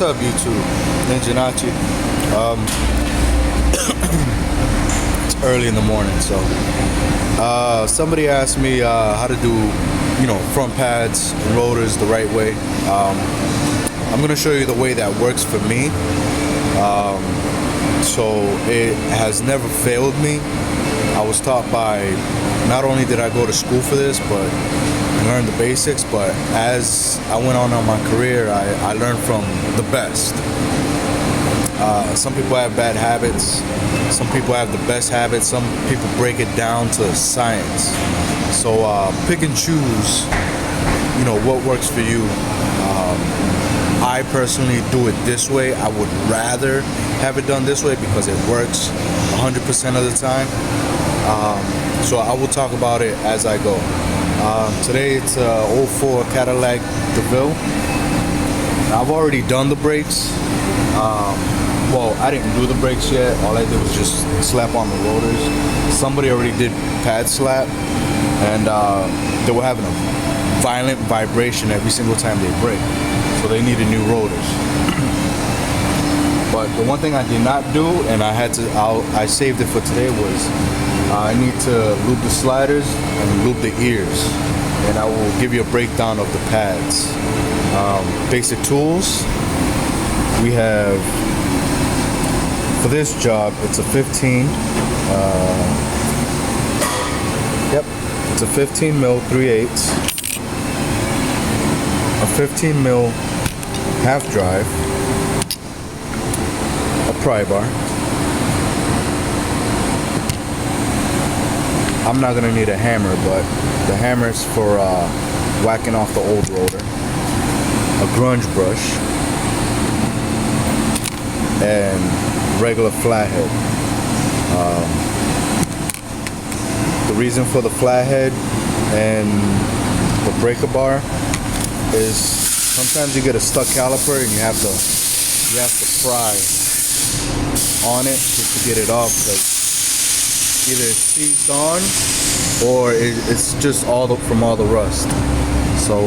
What's up, YouTube? Ninja Nachi. It's early in the morning, so somebody asked me how to do, front pads and rotors the right way. I'm gonna show you the way that works for me. So it has never failed me. I was taught by, not only did I go to school for this, but I learned the basics, but as I went on my career, I learned from the best. Some people have bad habits, some people have the best habits, some people break it down to science. So pick and choose, what works for you. I personally do it this way. I would rather have it done this way because it works 100% of the time. So I will talk about it as I go. Today it's a 04 Cadillac DeVille. I've already done the brakes. Well, I didn't do the brakes yet. All I did was just slap on the rotors. Somebody already did pad slap, and they were having a violent vibration every single time they brake. So they needed new rotors. But the one thing I did not do, and I saved it for today, was I need to lube the sliders and lube the ears. And I will give you a breakdown of the pads. Basic tools. We have, for this job, it's a 15. It's a 15 mil 3/8. A 15 mil half drive. A pry bar. I'm not gonna need a hammer, but the hammer is for whacking off the old rotor. A grunge brush. And regular flathead. The reason for the flathead and the breaker bar is sometimes you get a stuck caliper and you have to pry on it just to get it off, because either it's seized on or it's just from all the rust. So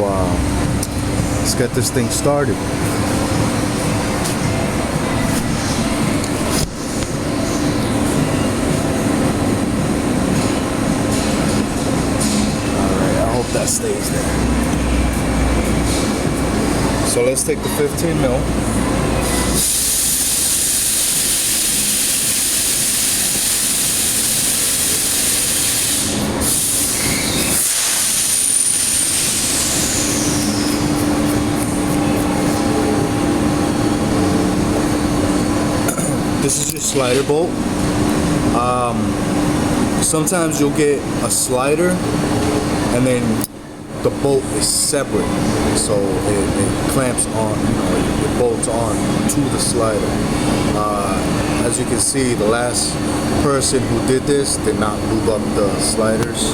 let's get this thing started. That stays there. So let's take the 15 mil. This is your slider bolt. Sometimes you'll get a slider and then the bolt is separate, so it clamps on, it bolts on to the slider. As you can see, the last person who did this did not lube up the sliders.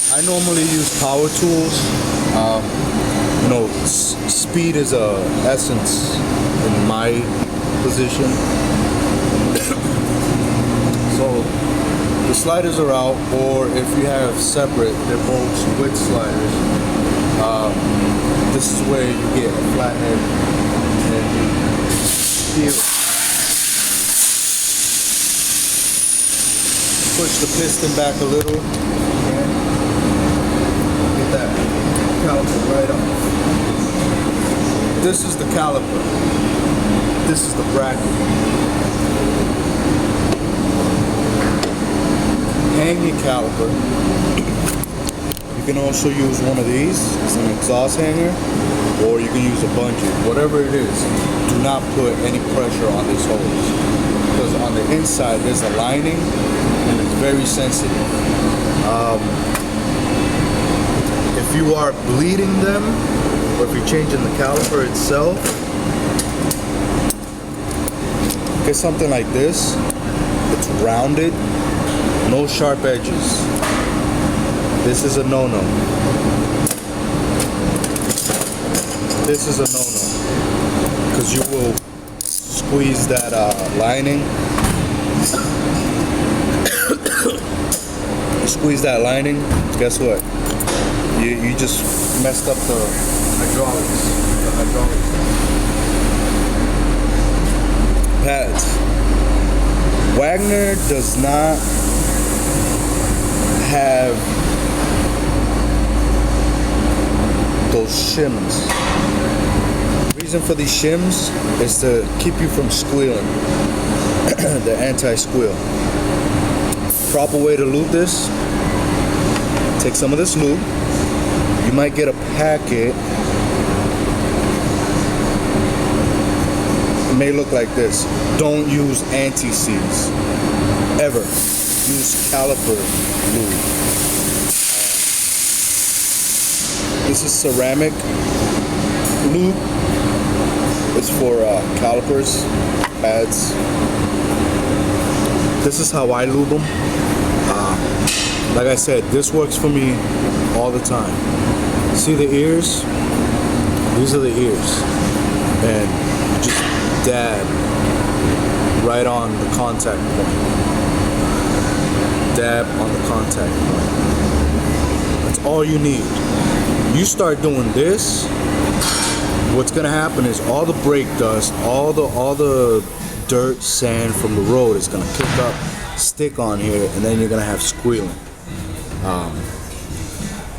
I normally use power tools. Speed is a essence in my position. So the sliders are out, or if you have separate, they're bolts with sliders. This is where you get a flathead and feel. Push the piston back a little. That caliper right off. This is the caliper. This is the bracket. Hang your caliper. You can also use one of these. It's an exhaust hanger, or you can use a bungee. Whatever it is, do not put any pressure on this hose, because on the inside there's a lining and it's very sensitive. If you are bleeding them, or if you're changing the caliper itself, get something like this. It's rounded, no sharp edges. This is a no-no. This is a no-no, because you will squeeze that lining. You squeeze that lining, guess what? You just messed up the hydraulics. Pads. Wagner does not have those shims. The reason for these shims is to keep you from squealing. The anti-squeal. Proper way to lube this: take some of this lube. You might get a packet. It may look like this. Don't use anti-seize ever. Use caliper lube. This is ceramic lube. It's for calipers, pads. This is how I lube them. Like I said, this works for me all the time. See the ears? These are the ears. And just dab right on the contact point. Dab on the contact point. That's all you need. You start doing this, what's gonna happen is all the brake dust, all the dirt, sand from the road is gonna kick up, stick on here, and then you're gonna have squealing.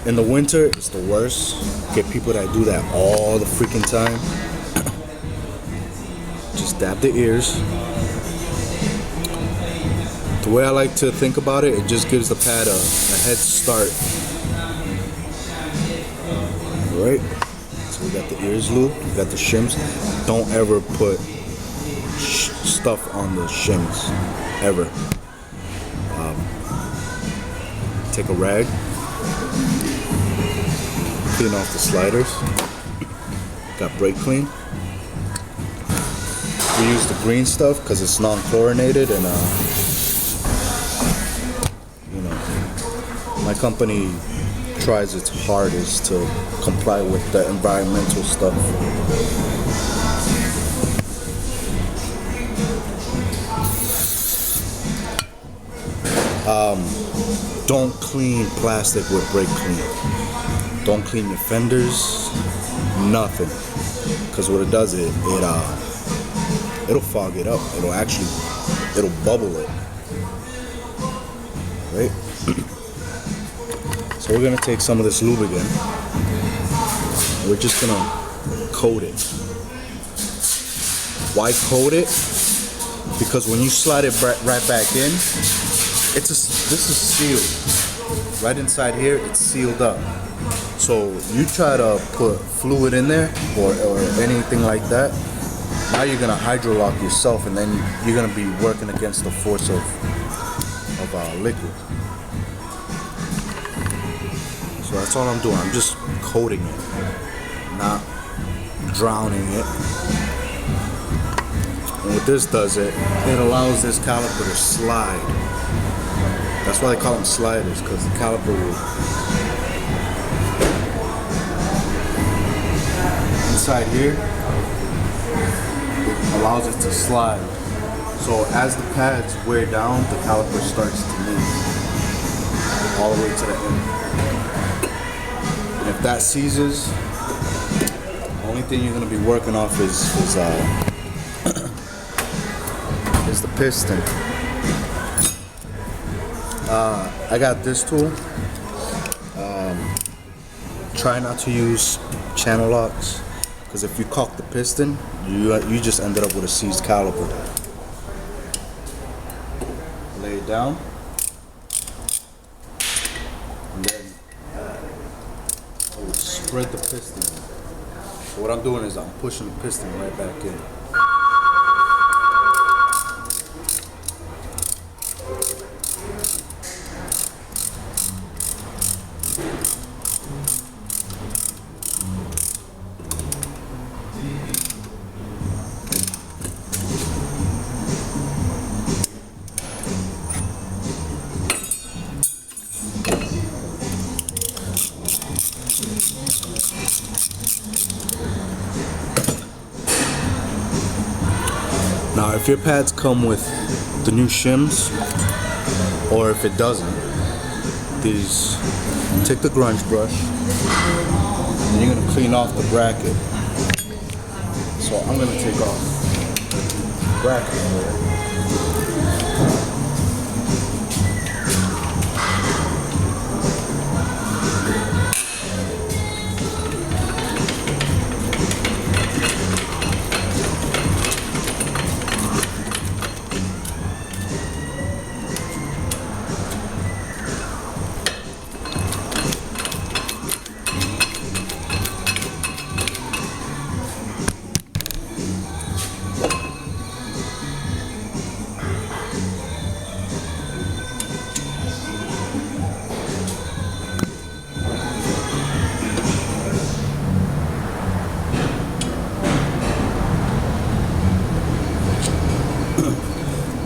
In the winter, it's the worst. Get people that do that all the freaking time. Just dab the ears. The way I like to think about it, it just gives the pad a head start. Alright? So we got the ears lube, we got the shims. Don't ever put stuff on the shims, ever. Take a rag, clean off the sliders. Got brake clean. We use the green stuff because it's non-chlorinated, and you know, my company tries its hardest to comply with the environmental stuff. Don't clean plastic with brake clean. Don't clean your fenders, nothing. Because what it does, it'll fog it up. It'll bubble it. Right? So we're gonna take some of this lube again. We're just gonna coat it. Why coat it? Because when you slide it right back in, this is sealed. Right inside here, it's sealed up. So you try to put fluid in there or anything like that, now you're gonna hydrolock yourself, and then you're gonna be working against the force of liquid. So that's all I'm doing. I'm just coating it, not drowning it. And what this does, it allows this caliper to slide. That's why they call them sliders, because the caliper will inside here, it allows it to slide. So as the pads wear down, the caliper starts to move all the way to the end. And if that seizes, the only thing you're going to be working off is the piston. I got this tool. Try not to use channel locks, because if you caulk the piston, you just ended up with a seized caliper. Lay it down, and then I would spread the piston. So what I'm doing is I'm pushing the piston right back in. Now, if your pads come with the new shims, or if it doesn't, these, take the grunge brush, and you're gonna clean off the bracket. So I'm gonna take off the bracket here.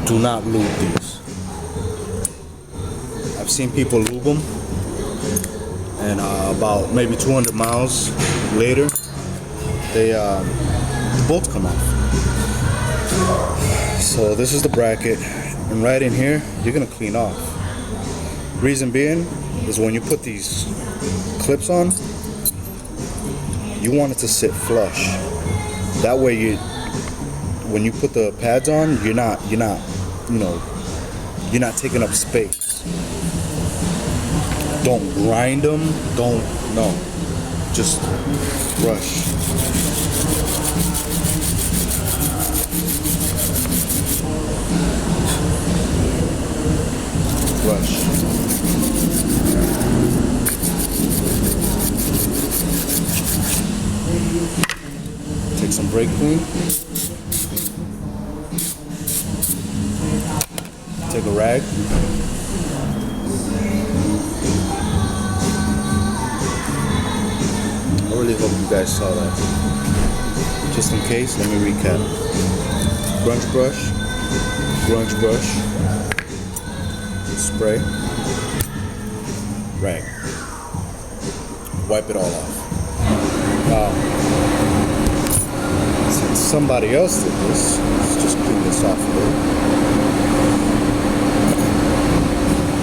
Do not lube these. I've seen people lube them, and about maybe 200 miles later, the bolts come off. So this is the bracket, and right in here, you're gonna clean off. Reason being is when you put these clips on, you want it to sit flush. That way, when you put the pads on, you're not taking up space. Don't grind them. No. Just brush. Brush. Take some brake clean. Take a rag. I really hope you guys saw that. Just in case, let me recap. Grunge brush, spray, rag. Wipe it all off. Since somebody else did this, let's just clean this off a little.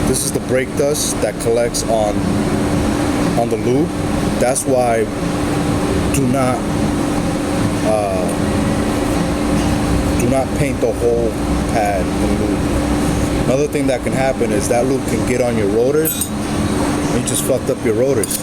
This is the brake dust that collects on the lube. That's why do not paint the whole pad in lube. Another thing that can happen is that lube can get on your rotors, and you just fucked up your rotors.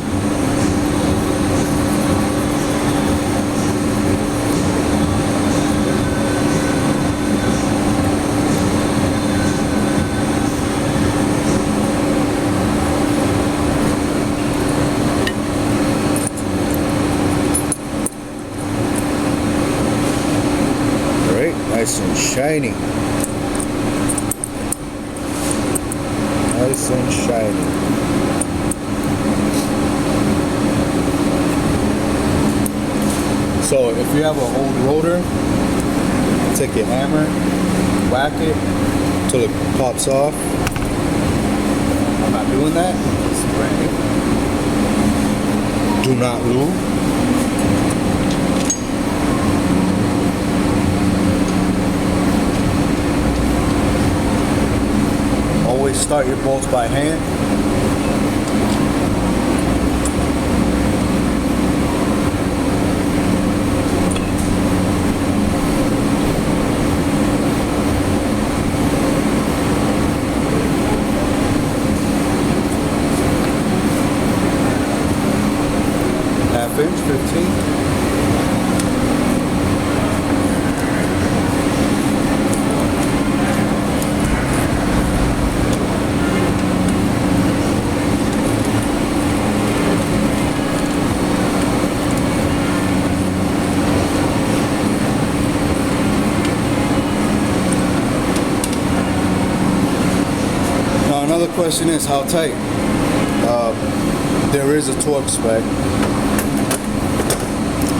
Nice and shiny. Nice and shiny. So if you have an old rotor, take your hammer, whack it until it pops off. I'm not doing that. It's brand new. Do not lube. Always start your bolts by hand. Half inch, 15. Another question is how tight. There is a torque spec.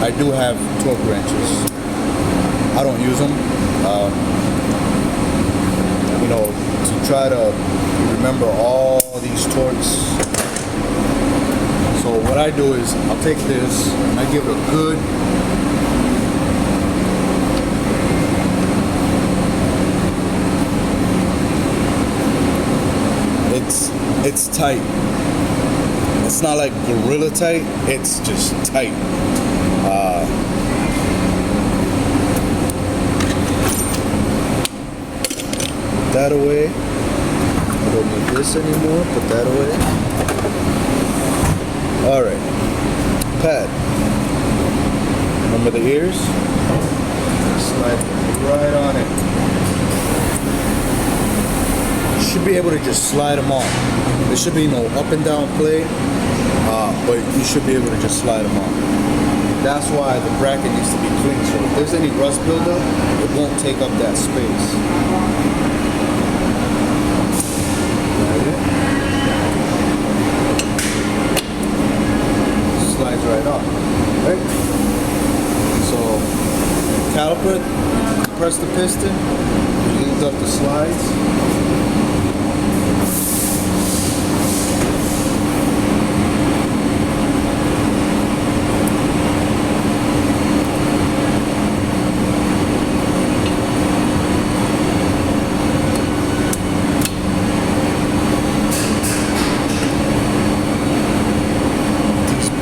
I do have torque wrenches. I don't use them. To try to remember all these torques. So what I do is I'll take this and I give it a good it's tight. It's not like gorilla tight, it's just tight. Put that away. I don't need this anymore. Put that away. Alright. Pad. Remember the ears? Slide right on it. You should be able to just slide them on. There should be no up and down play, but you should be able to just slide them on. That's why the bracket needs to be clean. So if there's any rust buildup, it won't take up that space. Slides right on. Right? So caliper, press the piston, leads up the slides.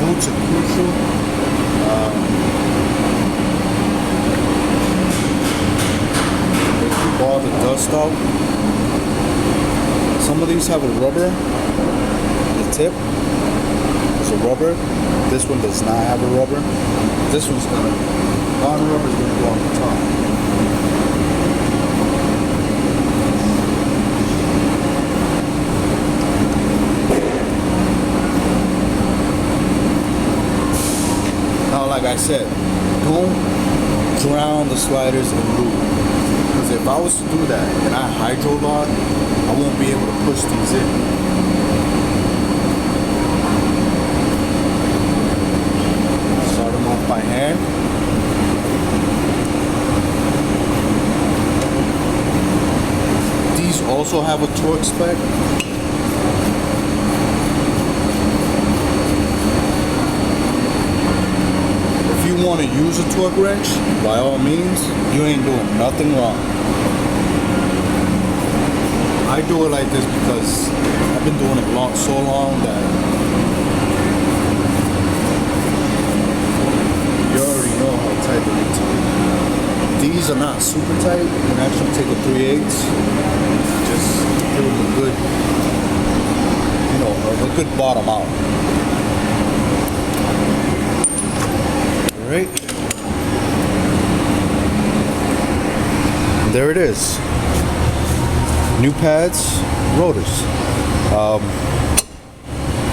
Boots are crucial. They keep all the dust out. Some of these have a rubber. The tip is a rubber. This one does not have a rubber. This one's gonna, non-rubber is gonna go on the top. Like I said, don't drown the sliders in lube. Because if I was to do that and I hydro lock, I won't be able to push these in. Start them off by hand. These also have a torque spec. If you want to use a torque wrench, by all means, you ain't doing nothing wrong. I do it like this because I've been doing it so long that you already know how tight they need to be. These are not super tight. You can actually take a 3/8, just give them a good, a good bottom out. Right. There it is. New pads, rotors.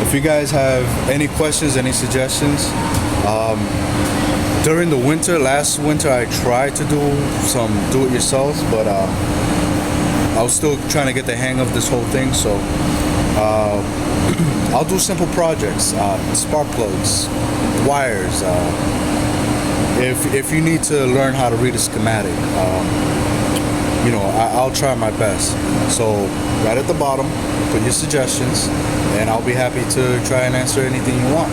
If you guys have any questions, any suggestions, during the winter, last winter, I tried to do some do-it-yourself, but I was still trying to get the hang of this whole thing. So I'll do simple projects, spark plugs, wires. If you need to learn how to read a schematic, I'll try my best. So right at the bottom, put your suggestions, and I'll be happy to try and answer anything you want.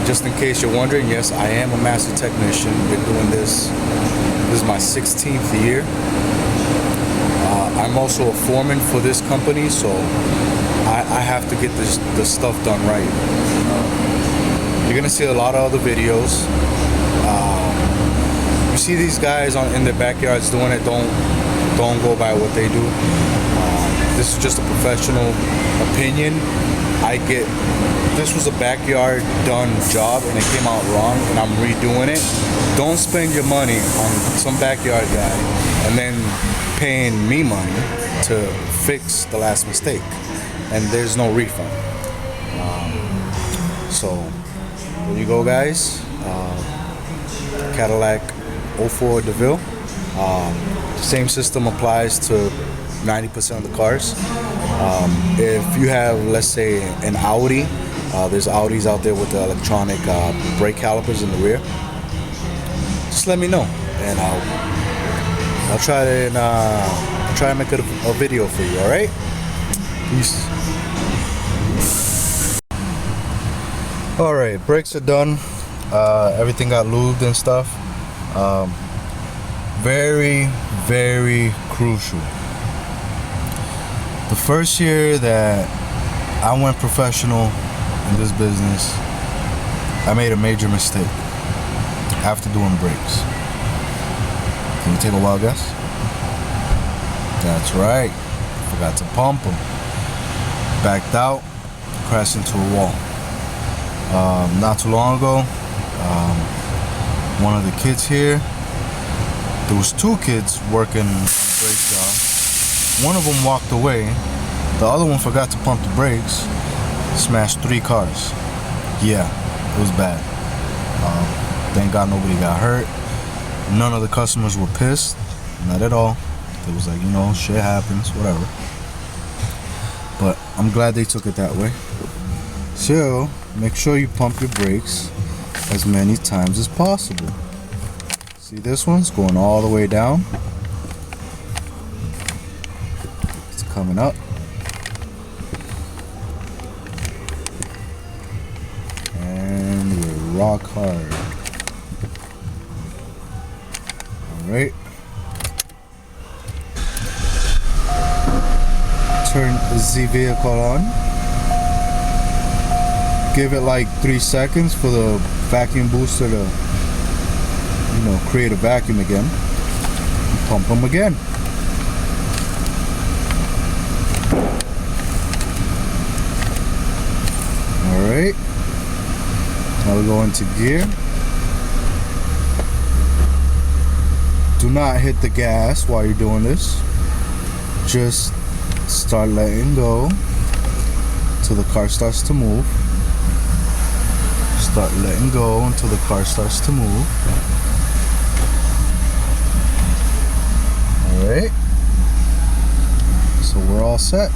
Just in case you're wondering, yes, I am a master technician. Been doing this. This is my 16th year. I'm also a foreman for this company, so I have to get the stuff done right. You're gonna see a lot of other videos. You see these guys in their backyards doing it. Don't go by what they do. This is just a professional opinion. This was a backyard done job and it came out wrong, and I'm redoing it. Don't spend your money on some backyard guy and then paying me money to fix the last mistake, and there's no refund. So there you go, guys. Cadillac 04 DeVille. Same system applies to 90% of the cars. If you have, let's say, an Audi, there's Audis out there with the electronic brake calipers in the rear. Just let me know, and I'll try to make a video for you. All right? Peace. All right, brakes are done. Everything got lubed and stuff. Very, very crucial. The first year that I went professional in this business, I made a major mistake after doing brakes. Can you take a wild guess? That's right. Forgot to pump them. Backed out, crashed into a wall. Not too long ago, one of the kids here, there was 2 kids working on the brake job. One of them walked away. The other one forgot to pump the brakes. Smashed 3 cars. Yeah, it was bad. Thank God nobody got hurt. None of the customers were pissed. Not at all. It was like, shit happens, whatever. But I'm glad they took it that way. So, make sure you pump your brakes as many times as possible. See, this one's going all the way down. It's coming up. And we're rock hard. Alright. Turn the vehicle on. Give it like 3 seconds for the vacuum booster to, create a vacuum again. And pump them again. Alright. Now we go into gear. Do not hit the gas while you're doing this. Just start letting go until the car starts to move. Start letting go until the car starts to move. Alright. So we're all set.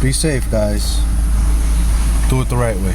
Be safe, guys. Do it the right way.